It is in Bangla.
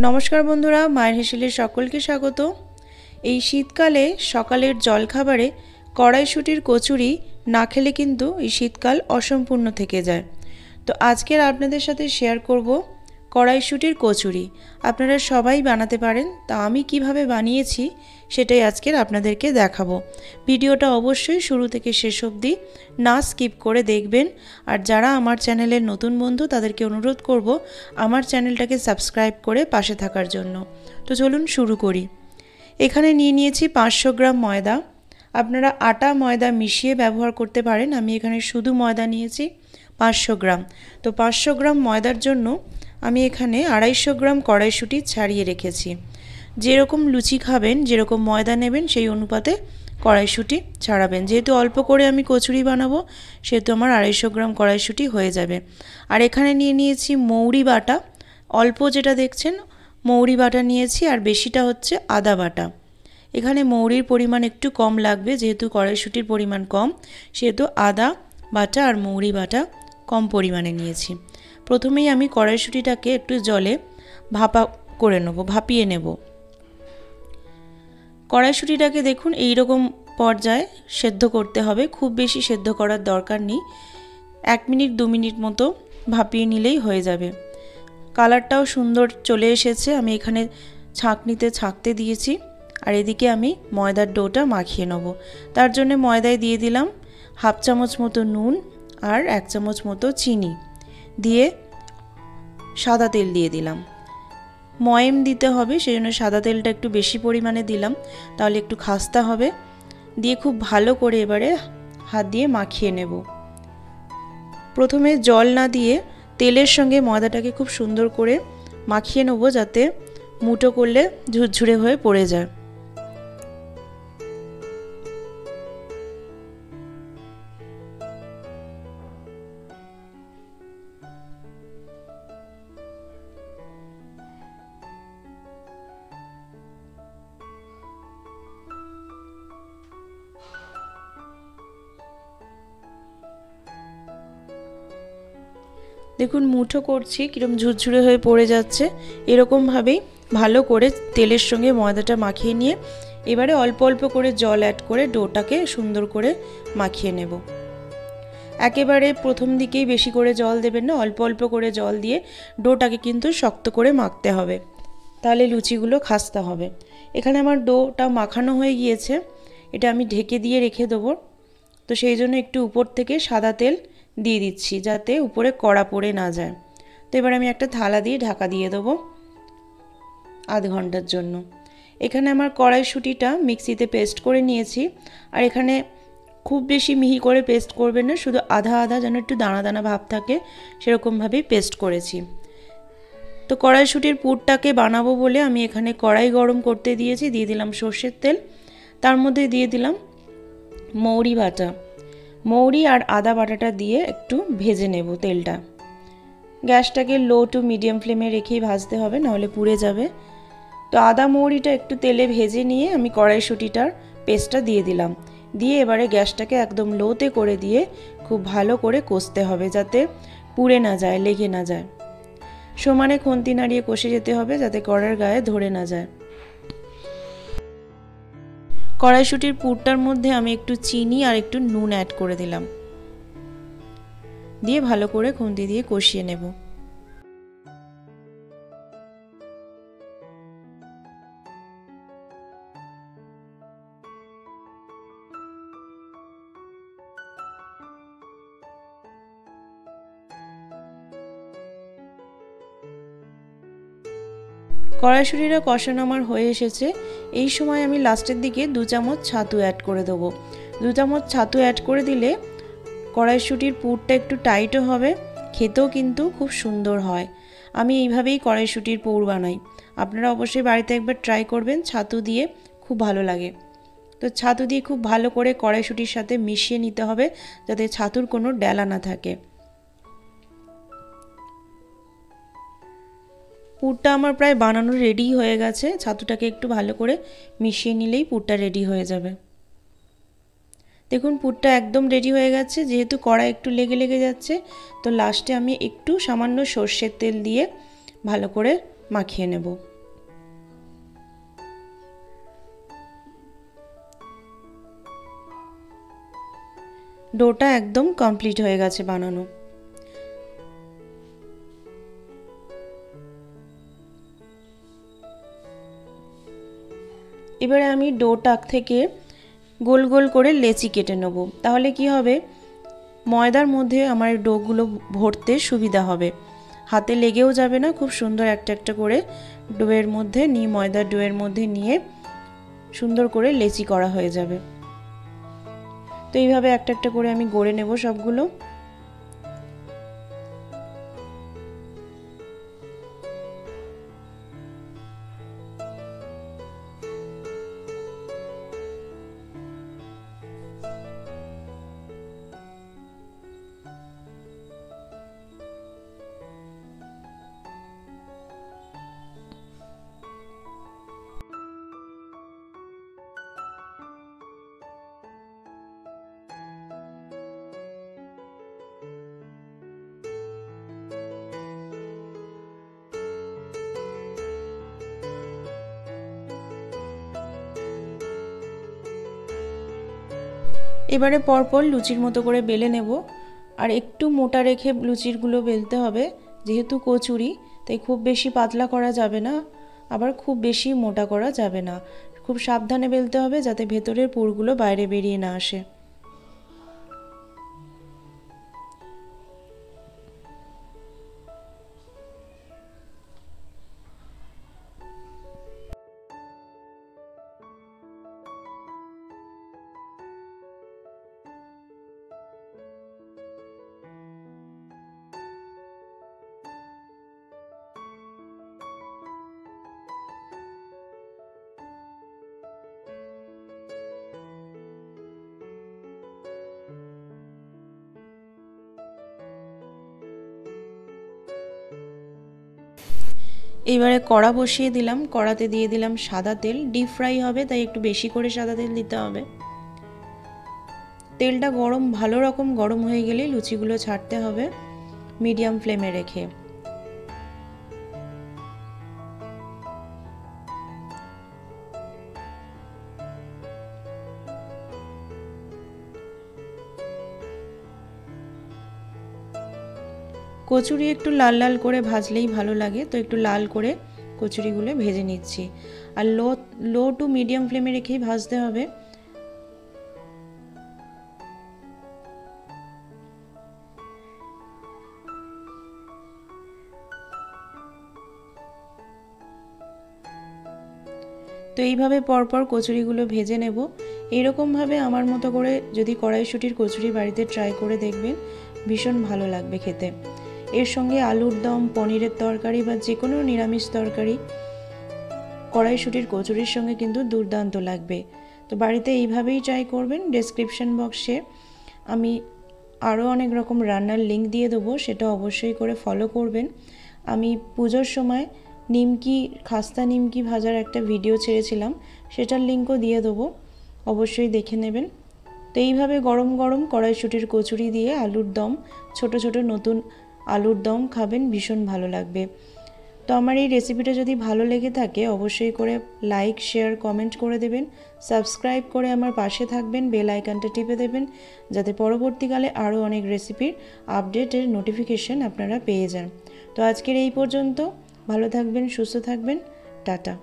नमस्कार बंधुरा माয়ের হেসেলে সকলকে স্বাগত। এই শীতকালে সকালের জলখাবারে কড়াইশুঁটির কচুরি না খেলে কিন্তু এই শীতকাল অসম্পূর্ণ থেকে যায়। তো আজকের আপনাদের সাথে শেয়ার করব কড়াইশুঁটির কচুরি। আপনারা সবাই বানাতে পারেন, তা আমি কিভাবে বানিয়েছি সেটাই আজকের আপনাদেরকে দেখাবো। ভিডিওটা অবশ্যই শুরু থেকে শেষ অবধি না স্কিপ করে দেখবেন। আর যারা আমার চ্যানেলের নতুন বন্ধু তাদেরকে অনুরোধ করব আমার চ্যানেলটাকে সাবস্ক্রাইব করে পাশে থাকার জন্য। তো চলুন শুরু করি। এখানে নিয়ে নিয়েছি 500 গ্রাম ময়দা। আপনারা আটা ময়দা মিশিয়ে ব্যবহার করতে পারেন, আমি এখানে শুধু ময়দা নিয়েছি 500 গ্রাম। তো 500 গ্রাম ময়দার জন্য আমি এখানে 250 গ্রাম কড়াইশুঁটি ছাড়িয়ে রেখেছি। যেরকম লুচি খাবেন, যেরকম ময়দা নেবেন সেই অনুপাতে কড়াইশুঁটি ছাড়াবেন। যেহেতু অল্প করে আমি কচুরি বানাবো সেহেতু আমার 250 গ্রাম কড়াইশুঁটি হয়ে যাবে। আর এখানে নিয়ে নিয়েছি মৌরি বাটা, অল্প যেটা দেখছেন মৌরি বাটা নিয়েছি, আর বেশিটা হচ্ছে আদা বাটা। এখানে মৌরির পরিমাণ একটু কম লাগবে, যেহেতু কড়াইশুঁটির পরিমাণ কম সেহেতু আদা বাটা আর মৌরি বাটা কম পরিমাণে নিয়েছি। প্রথমেই আমি কড়াইশুঁটিটাকে একটু জলে ভাপিয়ে নেব। কড়াইশুঁটিটাকে দেখুন এই রকম পর্যায়ে সেদ্ধ করতে হবে, খুব বেশি সেদ্ধ করার দরকার নেই। 1 মিনিট 2 মিনিট মতো ভাপিয়ে নিলেই হয়ে যাবে। কালারটাও সুন্দর চলে এসেছে। আমি এখানে ছাঁকনিতে ছাঁকতে দিয়েছি, আর এদিকে আমি ময়দার ডোটা মাখিয়ে নেব। তার জন্য ময়দায় দিয়ে দিলাম 1/2 চামচ মতো নুন আর 1 চামচ মতো চিনি দিয়ে সাদা তেল দিয়ে দিলাম। ময়েম দিতে হবে, সেই জন্য সাদা তেলটা একটু বেশি পরিমাণে দিলাম, তাহলে একটু খাস্তা হবে। দিয়ে খুব ভালো করে এবারে হাত দিয়ে মাখিয়ে নেব। প্রথমে জল না দিয়ে তেলের সঙ্গে ময়দাটাকে খুব সুন্দর করে মাখিয়ে নেব, যাতে মুঠো করলে ঝুরঝুরে হয়ে পড়ে যায়। দেখুন মুঠো করছি কিরকম ঝুরঝুরে হয়ে পড়ে যাচ্ছে। এরকমভাবেই ভালো করে তেলের সঙ্গে ময়দাটা মাখিয়ে নিয়ে এবারে অল্প অল্প করে জল অ্যাড করে ডোটাকে সুন্দর করে মাখিয়ে নেব। একেবারে প্রথম দিকেই বেশি করে জল দেবেন না, অল্প অল্প করে জল দিয়ে ডোটাকে কিন্তু শক্ত করে মাখতে হবে, তাহলে লুচিগুলো খাস্তা হবে। এখানে আমার ডোটা মাখানো হয়ে গিয়েছে, এটা আমি ঢেকে দিয়ে রেখে দেবো। তো সেই জন্য একটু উপর থেকে সাদা তেল দিয়ে দিচ্ছি, যাতে উপরে কড়া পড়ে না যায়। তো এবার আমি একটা থালা দিয়ে ঢাকা দিয়ে দেবো আধ ঘন্টার জন্য। এখানে আমার কড়াইশুঁটিটা মিক্সিতে পেস্ট করে নিয়েছি, আর এখানে খুব বেশি মিহি করে পেস্ট করবেন না, শুধু আধা আধা যেন একটু দানা দানা ভাব থাকে সেরকমভাবেই পেস্ট করেছি। তো কড়াইশুঁটির পুরটাকে বানাবো বলে আমি এখানে কড়াই গরম করতে দিয়েছি, দিয়ে দিলাম সর্ষের তেল, তার মধ্যে দিয়ে দিলাম মৌরি বাটা। মৌরি আর আদা বাটাটা দিয়ে একটু ভেজে নেব তেলটা। গ্যাসটাকে লো টু মিডিয়াম ফ্লেমে রেখেই ভাজতে হবে, নাহলে পুড়ে যাবে। তো আদা মৌরিটা একটু তেলে ভেজে নিয়ে আমি কড়াইশুঁটিটার পেস্টটা দিয়ে দিলাম, দিয়ে এবারে গ্যাসটাকে একদম লোতে করে দিয়ে খুব ভালো করে কষতে হবে, যাতে পুড়ে না যায়, লেগে না যায়। সমানে খুন্তি নাড়িয়ে কষে যেতে হবে, যাতে কড়ার গায়ে ধরে না যায়। কড়াইশুঁটির পুরটার মধ্যে আমি একটু চিনি আর একটু নুন অ্যাড করে দিলাম, দিয়ে ভালো করে খুন্তি দিয়ে কষিয়ে নেব। কড়াইশুঁটিটা কষানো আমার হয়ে এসেছে। এই সময় আমি লাস্টের দিকে 2 চামচ ছাতু অ্যাড করে দেবো। 2 চামচ ছাতু অ্যাড করে দিলে কড়াইশুঁটির পুরটা একটু টাইটও হবে, খেতেও কিন্তু খুব সুন্দর হয়। আমি এইভাবেই কড়াইশুঁটির পুর বানাই, আপনারা অবশ্যই বাড়িতে একবার ট্রাই করবেন। ছাতু দিয়ে খুব ভালো লাগে। তো ছাতু দিয়ে খুব ভালো করে কড়াইশুঁটির সাথে মিশিয়ে নিতে হবে, যাতে ছাতুর কোনো ডেলা না থাকে। পুরটা আমার প্রায় বানানো রেডি হয়ে গেছে। ছাতুটাকে একটু ভালো করে মিশিয়ে নিলেই পুরটা রেডি হয়ে যাবে। দেখুন পুরটা একদম রেডি হয়ে গেছে। যেহেতু কড়াই একটু লেগে যাচ্ছে, তো লাস্টে আমি একটু সামান্য সর্ষের তেল দিয়ে ভালো করে মাখিয়ে নেব। ডোটা একদম কমপ্লিট হয়ে গেছে বানানো। এবারে আমি ডোটা থেকে গোল গোল করে লেচি কেটে নেব। তাহলে কি হবে, ময়দার মধ্যে আমার ডোগুলো ভরতে সুবিধা হবে, হাতে লেগেও যাবে না। খুব সুন্দর একটা একটা করে ডোয়ের মধ্যে নিয়ে, ময়দার ডোয়ের মধ্যে নিয়ে সুন্দর করে লেচি করা হয়ে যাবে। তো এইভাবে একটা একটা করে আমি গড়ে নেব সবগুলো। এবারে পরপর লুচির মতো করে বেলে নেব। আর একটু মোটা রেখে লুচিরগুলো বেলতে হবে, যেহেতু কচুরি তাই খুব বেশি পাতলা করা যাবে না, আবার খুব বেশি মোটা করা যাবে না। খুব সাবধানে বেলতে হবে যাতে ভেতরের পুরগুলো বাইরে বেরিয়ে না আসে। এইবারে কড়া বসিয়ে দিলাম, কড়াতে দিয়ে দিলাম সাদা তেল। ডিপ ফ্রাই হবে তাই একটু বেশি করে সাদা তেল দিতে হবে। তেলটা ভালো রকম গরম হয়ে গেলে লুচিগুলো ছাড়তে হবে মিডিয়াম ফ্লেমে রেখে। কচুরি একটু লাল লাল করে ভাজলেই ভালো লাগে, তো একটু লাল করে কচুরিগুলো ভেজে নিচ্ছি। আর লো টু মিডিয়াম ফ্লেমে রেখেই ভাজতে হবে। তো এইভাবে পরপর কচুরিগুলো ভেজে নেব। এইরকমভাবে আমার মতো করে যদি কড়াইশুঁটির কচুরি বাড়িতে ট্রাই করে দেখবেন, ভীষণ ভালো লাগবে খেতে। এর সঙ্গে আলুর দম, পনিরের তরকারি বা যে কোনো নিরামিষ তরকারি কড়াইশুঁটির কচুরির সঙ্গে কিন্তু দুর্দান্ত লাগবে। তো বাড়িতে এইভাবেই ট্রাই করবেন। ডেসক্রিপশন বক্সে আমি আরও অনেক রকম রান্নার লিঙ্ক দিয়ে দেবো, সেটা অবশ্যই করে ফলো করবেন। আমি পুজোর সময় খাস্তা নিমকি ভাজার একটা ভিডিও ছেড়েছিলাম, সেটার লিঙ্কও দিয়ে দেবো, অবশ্যই দেখে নেবেন। তো এইভাবে গরম গরম কড়াইশুঁটির কচুরি দিয়ে আলুর দম, ছোট ছোট নতুন আলুর দম খাবেন, ভীষণ ভালো লাগবে। তো আমার এই রেসিপিটা যদি ভালো লেগে থাকে অবশ্যই করে লাইক, শেয়ার, কমেন্ট করে দেবেন। সাবস্ক্রাইব করে আমার পাশে থাকবেন, বেল আইকনটা টিপে দেবেন যাতে পরবর্তীকালে আরও অনেক রেসিপির আপডেটের নোটিফিকেশন আপনারা পেয়ে যান। তো আজকের এই পর্যন্ত। ভালো থাকবেন, সুস্থ থাকবেন, টাটা।